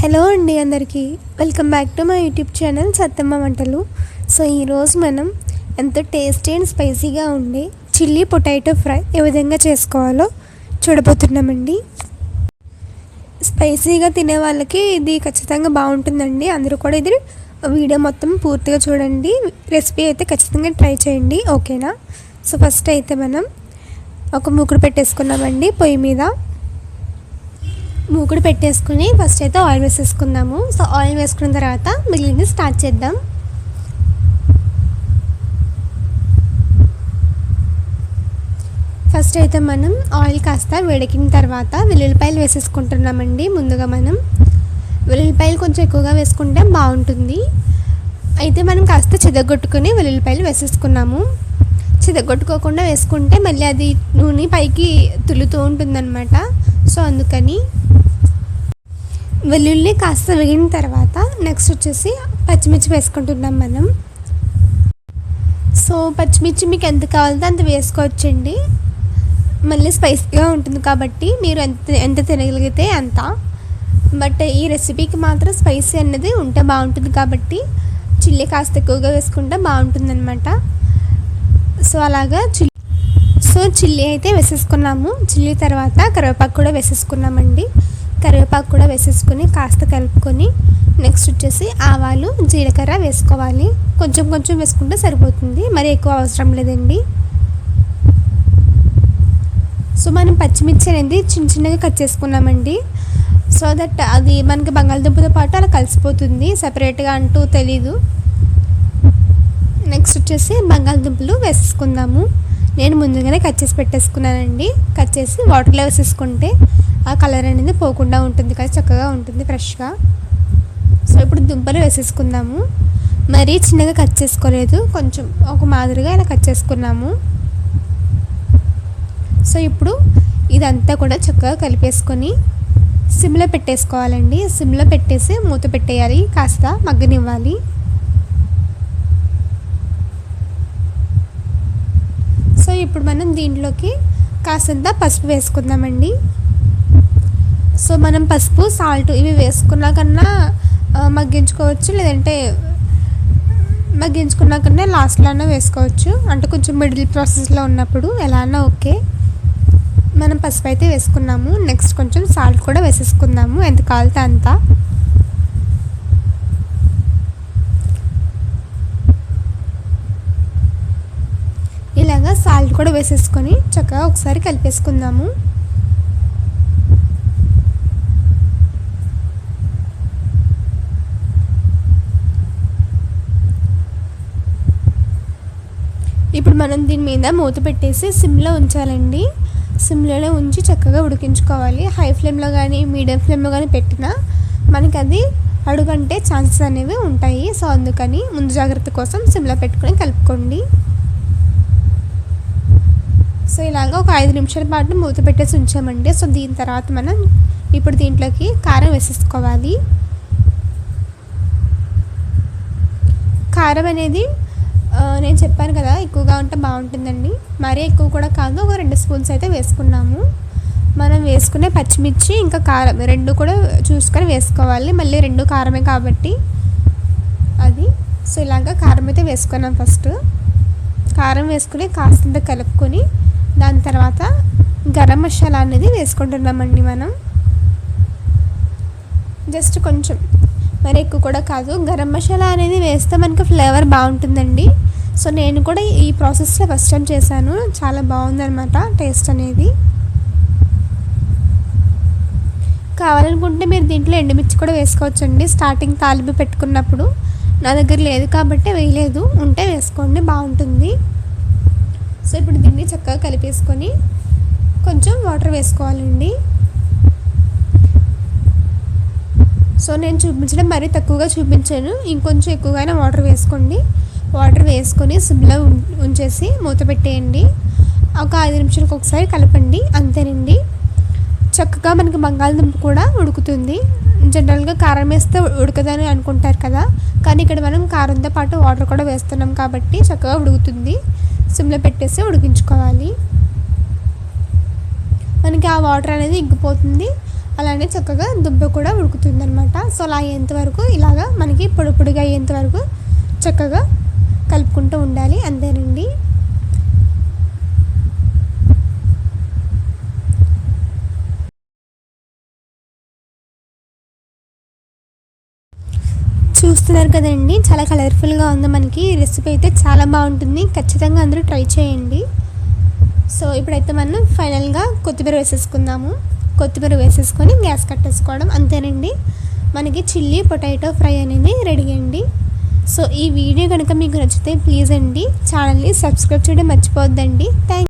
Hello అండి అందరికీ welcome back to my YouTube channel Sattamma వంటలు. సో ఈరోజు మనం ఎంతో టేస్టీ అండ్ స్పైసీగా ఉండే చిల్లీ పొటాటో ఫ్రై ఏ విధంగా చేసుకోవాలో చూడబోతున్నామండి. స్పైసీగా తినే వాళ్ళకి ఇది ఖచ్చితంగా బాగుంటుందండి. అందరూ కూడా ఇది వీడియో మొత్తం పూర్తిగా చూడండి. రెసిపీ అయితే ఖచ్చితంగా ట్రై చేయండి, ఓకేనా? సో ఫస్ట్ అయితే మనం ఒక మూకుడు పెట్టేసుకున్నామండి. పొయ్యి మీద మూకుడు పెట్టేసుకుని ఫస్ట్ అయితే ఆయిల్ వేసేసుకుందాము. సో ఆయిల్ వేసుకున్న తర్వాత మిగిలింది స్టార్ట్ చేద్దాం. ఫస్ట్ అయితే మనం ఆయిల్ కాస్త వేడెక్కిన తర్వాత వెల్లుల్లిపాయలు వేసేసుకుంటున్నామండి. ముందుగా మనం వెల్లుల్లిపాయలు కొంచెం ఎక్కువగా వేసుకుంటే బాగుంటుంది. అయితే మనం కాస్త చితగొట్టుకుని వెల్లుల్లిపాయలు వేసేసుకున్నాము. చితగొట్టుకోకుండా వేసుకుంటే మళ్ళీ అది నూనె పైకి తులుతూ ఉంటుందన్నమాట. సో అందుకని వెల్లుల్లి కాస్త వేగిన తర్వాత నెక్స్ట్ వచ్చేసి పచ్చిమిర్చి వేసుకుంటున్నాం మనం. సో పచ్చిమిర్చి మీకు ఎంత కావాలంటే అంత వేసుకోవచ్చండి. మళ్ళీ స్పైసీగా ఉంటుంది కాబట్టి మీరు ఎంత తినగలిగితే అంత. బట్ ఈ రెసిపీకి మాత్రం స్పైసీ అనేది ఉంటే బాగుంటుంది కాబట్టి చిల్లీ కాస్త ఎక్కువగా వేసుకుంటే బాగుంటుంది అనమాట. సో అలాగా చిల్లీ అయితే వేసేసుకున్నాము. చిల్లీ తర్వాత కరివేపాకు కూడా వేసేసుకున్నామండి. కరివేపాకు కూడా వేసేసుకొని కాస్త కలుపుకొని నెక్స్ట్ వచ్చేసి ఆవాలు జీలకర్ర వేసుకోవాలి. కొంచెం కొంచెం వేసుకుంటే సరిపోతుంది, మరి ఎక్కువ అవసరం లేదండి. సో మనం పచ్చిమిర్చి అనేది చిన్న చిన్నగా కట్ చేసుకున్నామండి. సో దట్ అది మనకి బంగాళదుంపతో పాటు అలా కలిసిపోతుంది, సపరేట్గా అంటూ తెలీదు. నెక్స్ట్ వచ్చేసి బంగాళదుంపలు వేసేసుకుందాము. నేను ముందుగానే కట్ చేసి పెట్టేసుకున్నానండి. కట్ చేసి వాటర్లో వేసేసుకుంటే ఆ కలర్ అనేది పోకుండా ఉంటుంది కదా, చక్కగా ఉంటుంది ఫ్రెష్గా. సో ఇప్పుడు దుంపలు వేసేసుకుందాము. మరీ చిన్నగా కట్ చేసుకోలేదు, కొంచెం ఒక మాదిరిగా ఇలా కట్ చేసుకున్నాము. సో ఇప్పుడు ఇదంతా కూడా చక్కగా కలిపేసుకొని సిమ్లో పెట్టేసుకోవాలండి. సిమ్లో పెట్టేసి మూత పెట్టేయాలి, కాస్త మగ్గనివ్వాలి. సో ఇప్పుడు మనం దీంట్లోకి కాసంత పసుపు వేసుకుందామండి. సో మనం పసుపు సాల్ట్ ఇవి వేసుకున్నా కన్నా మగ్గించుకోవచ్చు, లేదంటే మగ్గించుకున్నా కన్నా లాస్ట్లో అన్నా వేసుకోవచ్చు. అంటే కొంచెం మిడిల్ ప్రాసెస్లో ఉన్నప్పుడు ఎలా అన్నా ఓకే. మనం పసుపు అయితే వేసుకున్నాము. నెక్స్ట్ కొంచెం సాల్ట్ కూడా వేసేసుకుందాము, ఎంత కావాలితే అంత. ఇలాగా సాల్ట్ కూడా వేసేసుకొని చక్కగా ఒకసారి కలిపేసుకుందాము. ఇప్పుడు మనం దీని మీద మూత పెట్టేసి సిమ్లో ఉంచాలండి. సిమ్లోనే ఉంచి చక్కగా ఉడికించుకోవాలి. హై ఫ్లేమ్లో కానీ మీడియం ఫ్లేమ్లో కానీ పెట్టినా మనకి అది అడుగంటే ఛాన్సెస్ అనేవి ఉంటాయి. సో అందుకని ముందు జాగ్రత్త కోసం సిమ్లో పెట్టుకొని కలుపుకోండి. సో ఇలాగ ఒక 5 నిమిషాల పాటు మూత పెట్టేసి ఉంచామండి. సో దీని తర్వాత మనం ఇప్పుడు దీంట్లోకి కారం వేసేసుకోవాలి. కారం అనేది నేను చెప్పాను కదా ఎక్కువగా ఉంటే బాగుంటుందండి. మరీ ఎక్కువ కూడా కాదు, ఒక 2 స్పూన్స్ అయితే వేసుకున్నాము. మనం వేసుకునే పచ్చిమిర్చి ఇంకా కారం రెండు కూడా చూసుకొని వేసుకోవాలి. మళ్ళీ 2 కారమే కాబట్టి అది. సో ఇలాగ కారం అయితే వేసుకున్నాం. ఫస్ట్ కారం వేసుకుని కాస్తంత కలుపుకొని దాని తర్వాత గరం మసాలా అనేది వేసుకుంటున్నామండి మనం. జస్ట్ కొంచెం, మరి ఎక్కువ కూడా కాదు. గరం మసాలా అనేది వేస్తే మనకి ఫ్లేవర్ బాగుంటుందండి. సో నేను కూడా ఈ ప్రాసెస్లో ఫస్ట్ టైం చేశాను, చాలా బాగుందన్నమాట టేస్ట్ అనేది. కావాలనుకుంటే మీరు దీంట్లో ఎండుమిర్చి కూడా వేసుకోవచ్చండి. స్టార్టింగ్ తాలింపు పెట్టుకున్నప్పుడు నా దగ్గర లేదు కాబట్టి వేయలేదు, ఉంటే వేసుకోండి, బాగుంటుంది. సో ఇప్పుడు దీన్ని చక్కగా కలిపేసుకొని కొంచెం వాటర్ వేసుకోవాలండి. సో నేను చూపించడం మరీ తక్కువగా చూపించాను, ఇంకొంచెం ఎక్కువగానే వాటర్ వేసుకోండి. వాటర్ వేసుకొని సిమ్లో ఉంచేసి మూత పెట్టేయండి. ఒక 5 నిమిషాలకు ఒకసారి కలపండి, అంతేనండి. చక్కగా మనకి బంగాళదుంప కూడా ఉడుకుతుంది. జనరల్గా కారం వేస్తే ఉడకదని అనుకుంటారు కదా, కానీ ఇక్కడ మనం కారంతో పాటు వాటర్ కూడా వేస్తున్నాం కాబట్టి చక్కగా ఉడుకుతుంది. సిమ్లో పెట్టేసి ఉడికించుకోవాలి. మనకి ఆ వాటర్ అనేది ఇంకిపోతుంది. అలానే చక్కగా దుబ్బ కూడా ఉడుకుతుంది అనమాట. సో అలా అయ్యేంత వరకు ఇలాగా మనకి పొడి పొడిగా అయ్యేంత వరకు చక్కగా కలుపుకుంటూ ఉండాలి, అంతేనండి. చూస్తున్నారు కదండి, చాలా కలర్ఫుల్గా ఉంది. మనకి రెసిపీ అయితే చాలా బాగుంటుంది, ఖచ్చితంగా అందరూ ట్రై చేయండి. సో ఇప్పుడైతే మనం ఫైనల్గా కొత్తిమీర వేసేసుకుందాము. కొత్తిమీర వేసేసుకొని గ్యాస్ కట్టేసుకోవడం, అంతేనండి. మనకి చిల్లీ పొటాటో ఫ్రై అనేది రెడీ అండి. సో ఈ వీడియో కనుక మీకు నచ్చితే ప్లీజ్ అండి ఛానల్ని సబ్స్క్రైబ్ చేయడం మర్చిపోవద్దండి. థ్యాంక్